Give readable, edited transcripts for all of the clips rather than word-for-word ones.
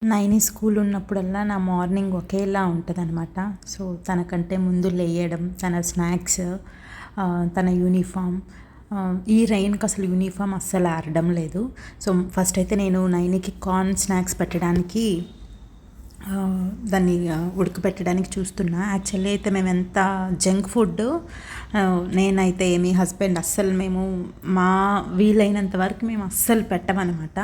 Naini school ఉన్నప్పుడల్లా నా morning ఒకేలా ఉంటుందన్నమాట. సో తనకంటే ముందు లేయడం, తన స్నాక్స్, తన యూనిఫామ్, ఈ రైన్కి అసలు యూనిఫామ్ అస్సలు ఆరడం లేదు. సో ఫస్ట్ అయితే నేను నైనికి కార్న్ స్నాక్స్ పెట్టడానికి దాన్ని ఉడకబెట్టడానికి చూస్తున్నా. యాక్చువల్లీ అయితే మేము ఎంత జంక్ ఫుడ్ నేనైతే మీ హస్బెండ్ అస్సలు మేము వీలైనంత వరకు మేము అస్సలు పెట్టమన్నమాట.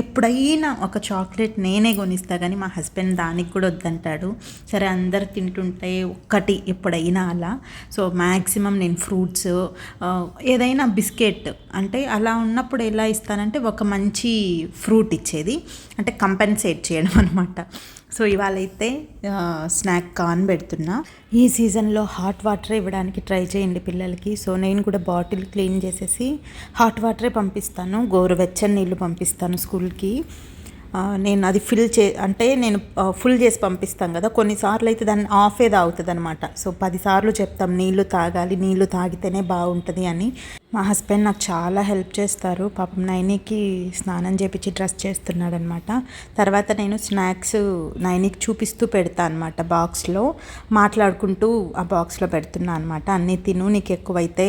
ఎప్పుడైనా ఒక చాక్లెట్ నేనే కొనిస్తా కానీ మా హస్బెండ్ దానికి కూడా వద్దంటాడు. సరే అందరు తింటుంటే ఒక్కటి ఎప్పుడైనా అలా. సో మ్యాక్సిమం నేను ఫ్రూట్స్, ఏదైనా బిస్కెట్ అంటే అలా ఉన్నప్పుడు ఎలా ఇస్తానంటే ఒక మంచి ఫ్రూట్ ఇచ్చేది, అంటే కంపెన్సేట్ చేయడం అనమాట. సో ఇవాళైతే స్నాక్ కార్న్ పెడుతున్నా. ఈ సీజన్లో హాట్ వాటరే ఇవ్వడానికి ట్రై చేయండి పిల్లలకి. సో నేను కూడా బాటిల్ క్లీన్ చేసేసి హాట్ వాటరే పంపిస్తాను, గోరువెచ్చని నీళ్ళు పంపిస్తాను స్కూల్కి. నేను అది నేను ఫుల్ చేసి పంపిస్తాను కదా, కొన్నిసార్లు అయితే దాన్ని ఆఫే తాగుతుంది అనమాట. సో 10 సార్లు చెప్తాం నీళ్ళు తాగాలి, నీళ్ళు తాగితేనే బాగుంటుంది అని. మా హస్బెండ్ నాకు చాలా హెల్ప్ చేస్తారు. పాపం నైనికి స్నానం చేపించి డ్రెస్ చేస్తున్నాడు అనమాట. తర్వాత నేను స్నాక్స్ నైనికి చూపిస్తూ పెడతా అనమాట. బాక్స్లో మాట్లాడుకుంటూ ఆ బాక్స్లో పెడుతున్నా అనమాట. అన్నీ తిను, నీకు ఎక్కువైతే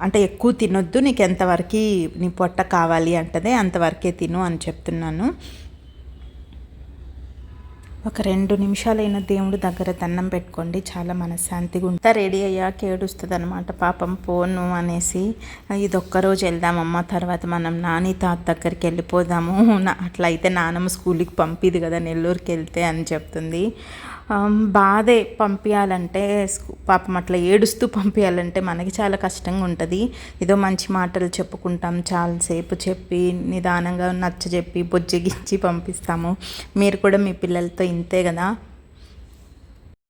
అంటే ఎక్కువ తినొద్దు, నీకు ఎంతవరకు నీ పొట్ట కావాలి అంటదే అంతవరకే తిను అని చెప్తున్నాను. ఒక 2 నిమిషాలైన దేవుడు దగ్గర దండం పెట్టుకోండి, చాలా మనశ్శాంతిగా ఉంటా. రెడీ అయ్యాక ఏడుస్తుంది అనమాట పాపం, పోను అనేసి. ఇది ఒక్కరోజు వెళ్దామమ్మ, తర్వాత మనం నాని తాత దగ్గరికి వెళ్ళిపోదాము, అట్లా అయితే నానమ్మ స్కూల్కి పంపిది కదా నెల్లూరుకి వెళ్తే అని చెప్తుంది. బాధే పంపించాలంటే, పాపం అట్లా ఏడుస్తూ పంపించాలంటే మనకి చాలా కష్టంగా ఉంటుంది. ఏదో మంచి మాటలు చెప్పుకుంటాం, చాలాసేపు చెప్పి నిదానంగా నచ్చజెప్పి బొజ్జగించి పంపిస్తాము. మీరు కూడా మీ పిల్లలతో ఇంతే కదా.